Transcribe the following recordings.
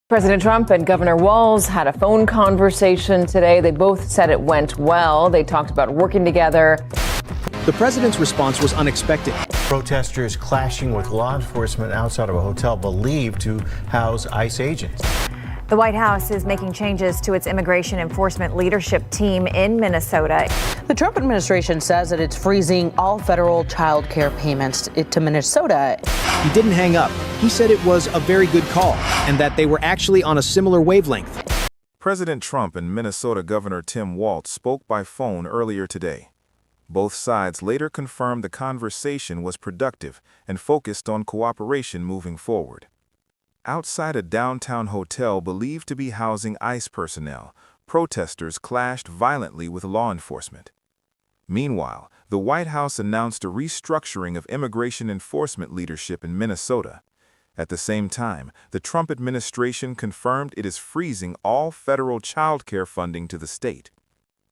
President Trump and Governor Walz had a phone conversation today. They both said it went well. They talked about working together. The president's response was unexpected. Protesters clashing with law enforcement outside of a hotel believed to house ICE agents. The White House is making changes to its immigration enforcement leadership team in Minnesota. The Trump administration says that it's freezing all federal child care payments to Minnesota. He didn't hang up. He said it was a very good call and that they were actually on a similar wavelength. President Trump and Minnesota Governor Tim Walz spoke by phone earlier today. Both sides later confirmed the conversation was productive and focused on cooperation moving forward. Outside a downtown hotel believed to be housing ICE personnel, protesters clashed violently with law enforcement. Meanwhile, the White House announced a restructuring of immigration enforcement leadership in Minnesota. At the same time, the Trump administration confirmed it is freezing all federal child care funding to the state.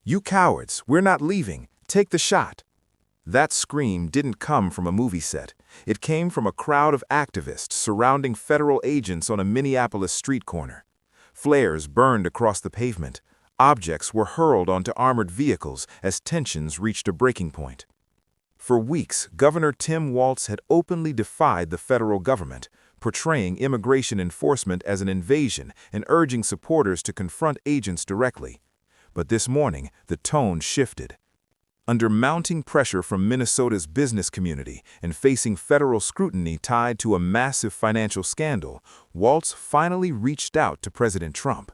"You cowards, we're not leaving. Take the shot." That scream didn't come from a movie set. It came from a crowd of activists surrounding federal agents on a Minneapolis street corner. Flares burned across the pavement. Objects were hurled onto armored vehicles as tensions reached a breaking point. For weeks, Governor Tim Walz had openly defied the federal government, portraying immigration enforcement as an invasion and urging supporters to confront agents directly. But this morning, the tone shifted. Under mounting pressure from Minnesota's business community and facing federal scrutiny tied to a massive financial scandal, Walz finally reached out to President Trump.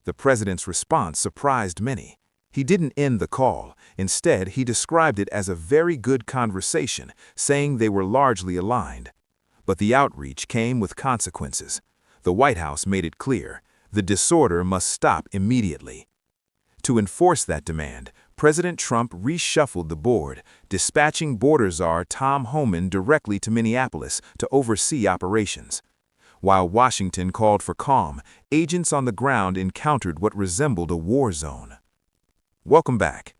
The president's response surprised many. He didn't end the call. Instead, he described it as a very good conversation, saying they were largely aligned. But the outreach came with consequences. The White House made it clear, the disorder must stop immediately. To enforce that demand, President Trump reshuffled the board, dispatching border czar Tom Homan directly to Minneapolis to oversee operations. While Washington called for calm, agents on the ground encountered what resembled a war zone. Welcome back.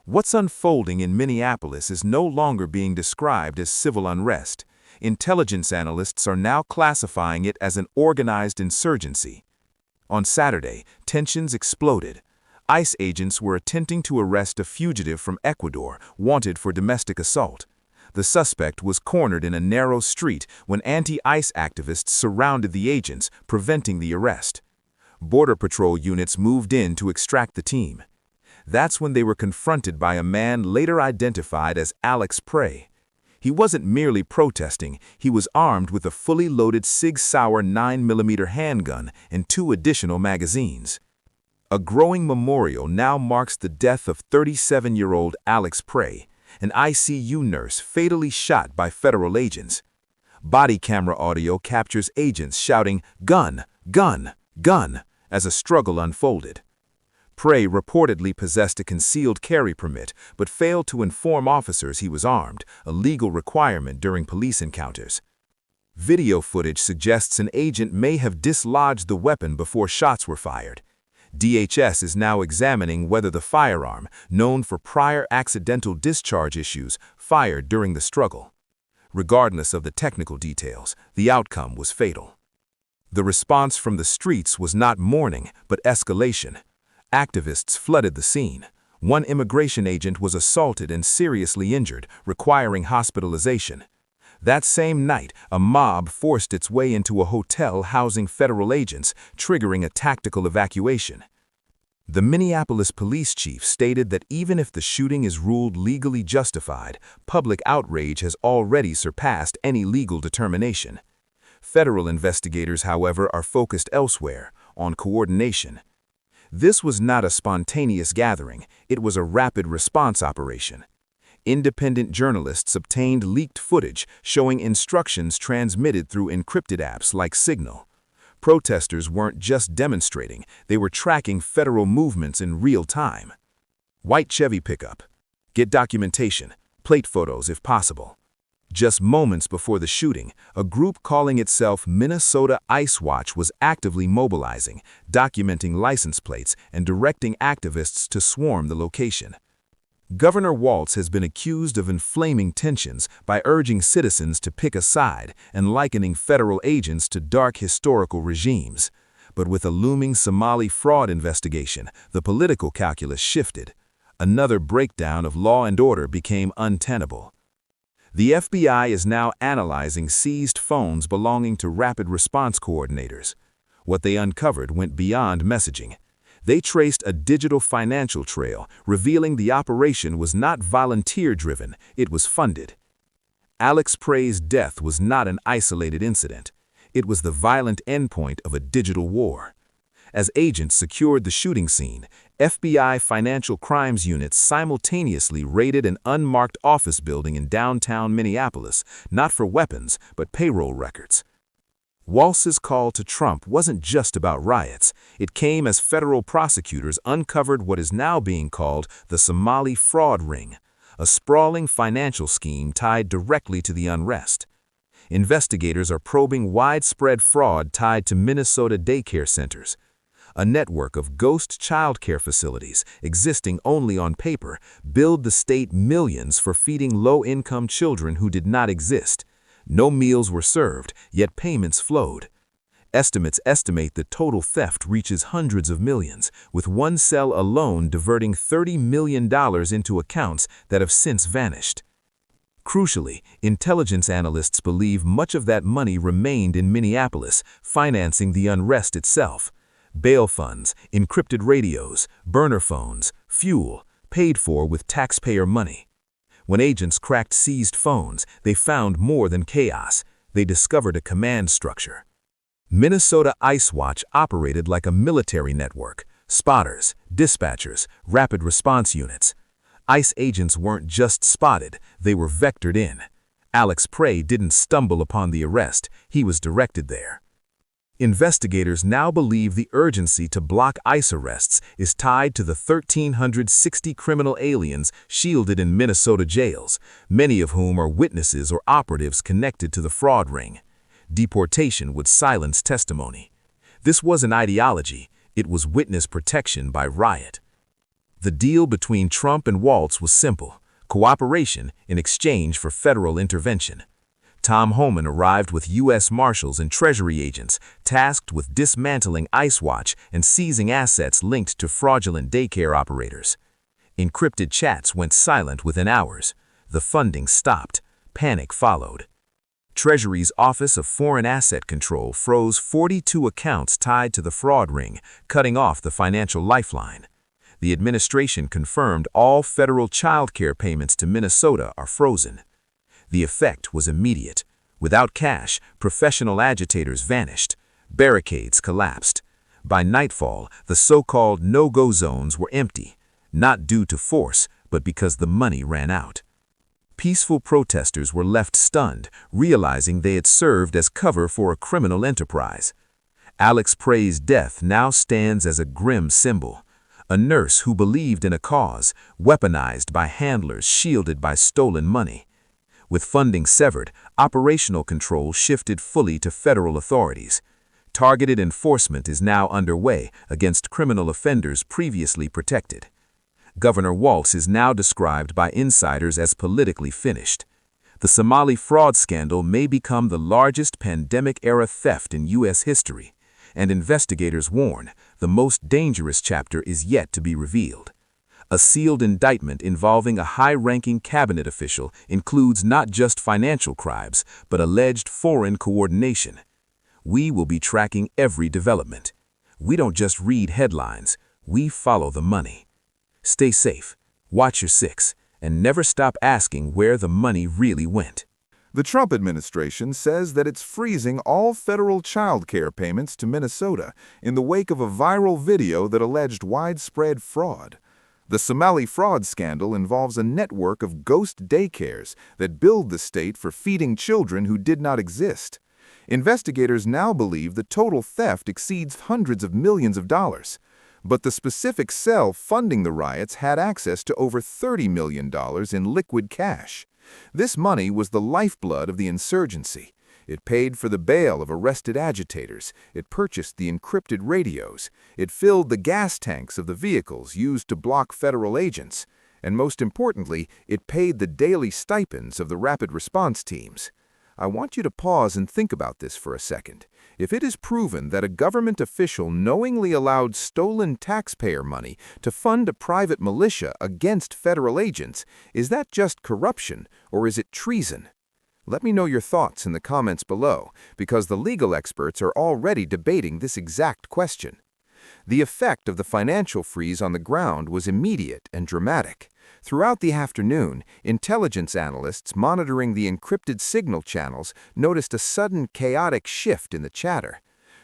What's unfolding in Minneapolis is no longer being described as civil unrest. Intelligence analysts are now classifying it as an organized insurgency. On Saturday, tensions exploded. ICE agents were attempting to arrest a fugitive from Ecuador wanted for domestic assault. The suspect was cornered in a narrow street when anti-ICE activists surrounded the agents, preventing the arrest. Border Patrol units moved in to extract the team. That's when they were confronted by a man later identified as Alex Prey. He wasn't merely protesting, he was armed with a fully loaded Sig Sauer 9mm handgun and 2 additional magazines. A growing memorial now marks the death of 37-year-old Alex Prey, an ICU nurse fatally shot by federal agents. Body camera audio captures agents shouting, "Gun, gun, gun," as a struggle unfolded. Prey reportedly possessed a concealed carry permit, but failed to inform officers he was armed, a legal requirement during police encounters. Video footage suggests an agent may have dislodged the weapon before shots were fired. DHS is now examining whether the firearm, known for prior accidental discharge issues, fired during the struggle. Regardless of the technical details, the outcome was fatal. The response from the streets was not mourning, but escalation. Activists flooded the scene. One immigration agent was assaulted and seriously injured, requiring hospitalization. That same night, a mob forced its way into a hotel housing federal agents, triggering a tactical evacuation. The Minneapolis police chief stated that even if the shooting is ruled legally justified, public outrage has already surpassed any legal determination. Federal investigators, however, are focused elsewhere, on coordination. This was not a spontaneous gathering, it was a rapid response operation. Independent journalists obtained leaked footage showing instructions transmitted through encrypted apps like Signal. Protesters weren't just demonstrating, they were tracking federal movements in real time. White Chevy pickup. Get documentation, plate photos if possible. Just moments before the shooting, a group calling itself Minnesota Ice Watch was actively mobilizing, documenting license plates and directing activists to swarm the location. Governor Walz has been accused of inflaming tensions by urging citizens to pick a side and likening federal agents to dark historical regimes. But with a looming Somali fraud investigation, the political calculus shifted. Another breakdown of law and order became untenable. The FBI is now analyzing seized phones belonging to rapid response coordinators. What they uncovered went beyond messaging. They traced a digital financial trail, revealing the operation was not volunteer-driven, it was funded. Alex Prey's death was not an isolated incident. It was the violent endpoint of a digital war. As agents secured the shooting scene, FBI financial crimes units simultaneously raided an unmarked office building in downtown Minneapolis, not for weapons, but payroll records. Walz's call to Trump wasn't just about riots. It came as federal prosecutors uncovered what is now being called the Somali fraud ring, a sprawling financial scheme tied directly to the unrest. Investigators are probing widespread fraud tied to Minnesota daycare centers. A network of ghost childcare facilities, existing only on paper, billed the state millions for feeding low-income children who did not exist. No meals were served, yet payments flowed. Estimates estimate the total theft reaches hundreds of millions, with one cell alone diverting $30 million into accounts that have since vanished. Crucially, intelligence analysts believe much of that money remained in Minneapolis, financing the unrest itself. Bail funds, encrypted radios, burner phones, fuel, paid for with taxpayer money. When agents cracked seized phones, they found more than chaos. They discovered a command structure. Minnesota ICE Watch operated like a military network: spotters, dispatchers, rapid response units. ICE agents weren't just spotted, they were vectored in. Alex Prey didn't stumble upon the arrest, he was directed there. Investigators now believe the urgency to block ICE arrests is tied to the 1,360 criminal aliens shielded in Minnesota jails, many of whom are witnesses or operatives connected to the fraud ring. Deportation would silence testimony. This wasn't ideology, it was witness protection by riot. The deal between Trump and Walz was simple: cooperation in exchange for federal intervention. Tom Homan arrived with U.S. Marshals and Treasury agents tasked with dismantling ICE Watch and seizing assets linked to fraudulent daycare operators. Encrypted chats went silent within hours. The funding stopped. Panic followed. Treasury's Office of Foreign Asset Control froze 42 accounts tied to the fraud ring, cutting off the financial lifeline. The administration confirmed all federal child care payments to Minnesota are frozen. The effect was immediate. Without cash, professional agitators vanished. Barricades collapsed. By nightfall, the so-called no-go zones were empty, not due to force, but because the money ran out. Peaceful protesters were left stunned, realizing they had served as cover for a criminal enterprise. Alex Prey's death now stands as a grim symbol. A nurse who believed in a cause, weaponized by handlers shielded by stolen money. With funding severed, operational control shifted fully to federal authorities. Targeted enforcement is now underway against criminal offenders previously protected. Governor Walz is now described by insiders as politically finished. The Somali fraud scandal may become the largest pandemic-era theft in U.S. history, and investigators warn the most dangerous chapter is yet to be revealed. A sealed indictment involving a high-ranking cabinet official includes not just financial crimes, but alleged foreign coordination. We will be tracking every development. We don't just read headlines, we follow the money. Stay safe, watch your six, and never stop asking where the money really went. The Trump administration says that it's freezing all federal child care payments to Minnesota in the wake of a viral video that alleged widespread fraud. The Somali fraud scandal involves a network of ghost daycares that billed the state for feeding children who did not exist. Investigators now believe the total theft exceeds hundreds of millions of dollars. But the specific cell funding the riots had access to over $30 million in liquid cash. This money was the lifeblood of the insurgency. It paid for the bail of arrested agitators. It purchased the encrypted radios. It filled the gas tanks of the vehicles used to block federal agents. And most importantly, it paid the daily stipends of the rapid response teams. I want you to pause and think about this for a second. If it is proven that a government official knowingly allowed stolen taxpayer money to fund a private militia against federal agents, is that just corruption or is it treason? Let me know your thoughts in the comments below, because the legal experts are already debating this exact question. The effect of the financial freeze on the ground was immediate and dramatic. Throughout the afternoon, intelligence analysts monitoring the encrypted signal channels noticed a sudden chaotic shift in the chatter.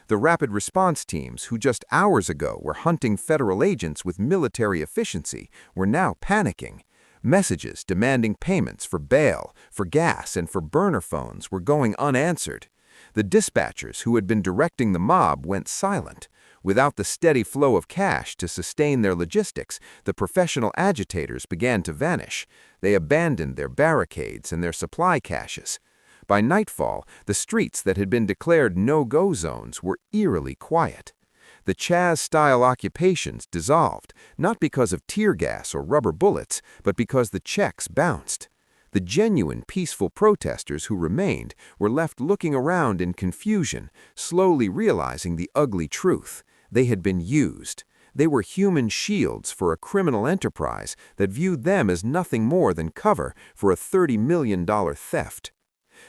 The rapid response teams, who just hours ago were hunting federal agents with military efficiency, were now panicking. Messages demanding payments for bail, for gas, and for burner phones were going unanswered. The dispatchers who had been directing the mob went silent. Without the steady flow of cash to sustain their logistics, the professional agitators began to vanish. They abandoned their barricades and their supply caches. By nightfall, the streets that had been declared no-go zones were eerily quiet. The Chaz-style occupations dissolved, not because of tear gas or rubber bullets, but because the checks bounced. The genuine peaceful protesters who remained were left looking around in confusion, slowly realizing the ugly truth. They had been used. They were human shields for a criminal enterprise that viewed them as nothing more than cover for a $30 million theft.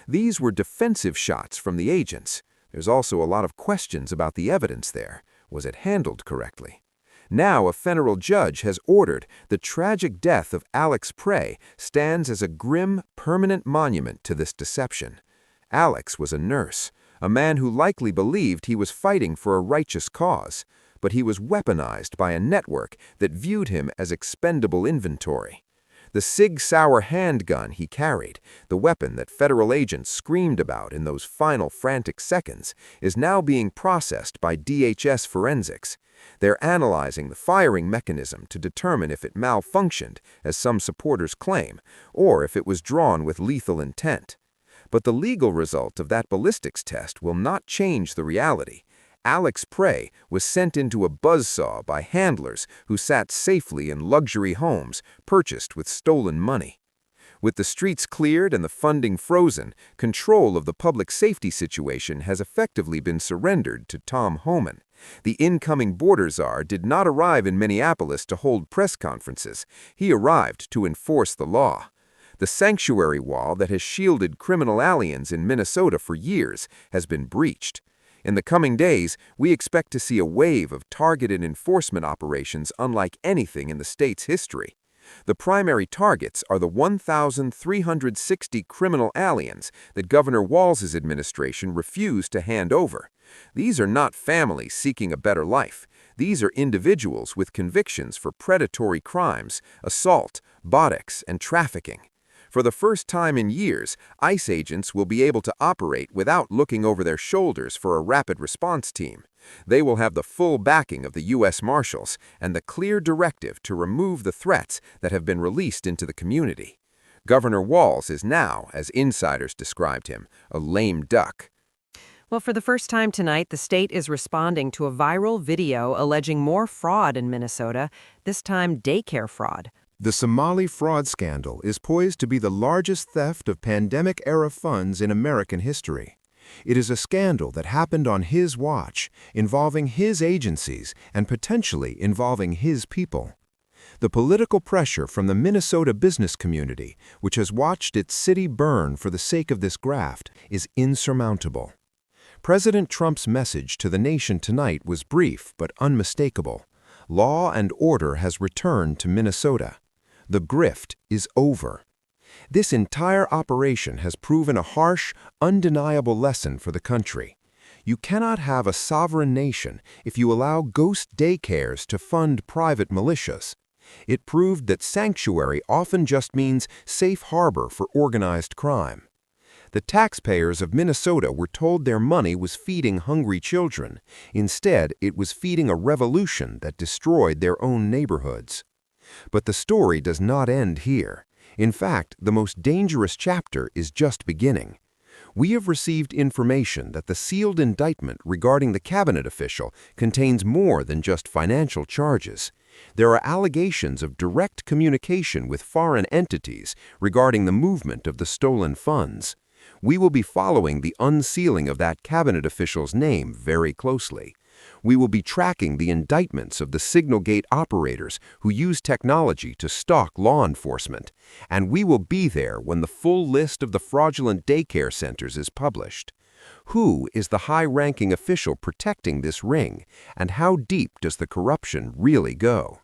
These were defensive shots from the agents. There's also a lot of questions about the evidence there. Was it handled correctly? Now a federal judge has ordered the tragic death of Alex Prey stands as a grim, permanent monument to this deception. Alex was a nurse, a man who likely believed he was fighting for a righteous cause, but he was weaponized by a network that viewed him as expendable inventory. The Sig Sauer handgun he carried, the weapon that federal agents screamed about in those final frantic seconds, is now being processed by DHS forensics. They're analyzing the firing mechanism to determine if it malfunctioned, as some supporters claim, or if it was drawn with lethal intent. But the legal result of that ballistics test will not change the reality. Alex Prey was sent into a buzzsaw by handlers who sat safely in luxury homes purchased with stolen money. With the streets cleared and the funding frozen, control of the public safety situation has effectively been surrendered to Tom Homan. The incoming border czar did not arrive in Minneapolis to hold press conferences. He arrived to enforce the law. The sanctuary wall that has shielded criminal aliens in Minnesota for years has been breached. In the coming days, we expect to see a wave of targeted enforcement operations unlike anything in the state's history. The primary targets are the 1,360 criminal aliens that Governor Walz's administration refused to hand over. These are not families seeking a better life. These are individuals with convictions for predatory crimes, assault, buttocks, and trafficking. For the first time in years, ICE agents will be able to operate without looking over their shoulders for a rapid response team. They will have the full backing of the U.S. Marshals and the clear directive to remove the threats that have been released into the community. Governor Walz is now, as insiders described him, a lame duck. Well, for the first time tonight, the state is responding to a viral video alleging more fraud in Minnesota, this time daycare fraud. The Somali fraud scandal is poised to be the largest theft of pandemic-era funds in American history. It is a scandal that happened on his watch, involving his agencies and potentially involving his people. The political pressure from the Minnesota business community, which has watched its city burn for the sake of this graft, is insurmountable. President Trump's message to the nation tonight was brief but unmistakable. Law and order has returned to Minnesota. The grift is over. This entire operation has proven a harsh, undeniable lesson for the country. You cannot have a sovereign nation if you allow ghost daycares to fund private militias. It proved that sanctuary often just means safe harbor for organized crime. The taxpayers of Minnesota were told their money was feeding hungry children. Instead, it was feeding a revolution that destroyed their own neighborhoods. But the story does not end here. In fact, the most dangerous chapter is just beginning. We have received information that the sealed indictment regarding the cabinet official contains more than just financial charges. There are allegations of direct communication with foreign entities regarding the movement of the stolen funds. We will be following the unsealing of that cabinet official's name very closely. We will be tracking the indictments of the signal gate operators who use technology to stalk law enforcement, and we will be there when the full list of the fraudulent daycare centers is published. Who is the high-ranking official protecting this ring, and how deep does the corruption really go?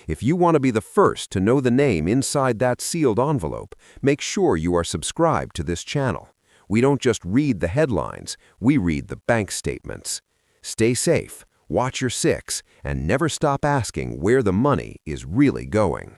If you want to be the first to know the name inside that sealed envelope, make sure you are subscribed to this channel. We don't just read the headlines, we read the bank statements. Stay safe, watch your six, and never stop asking where the money is really going.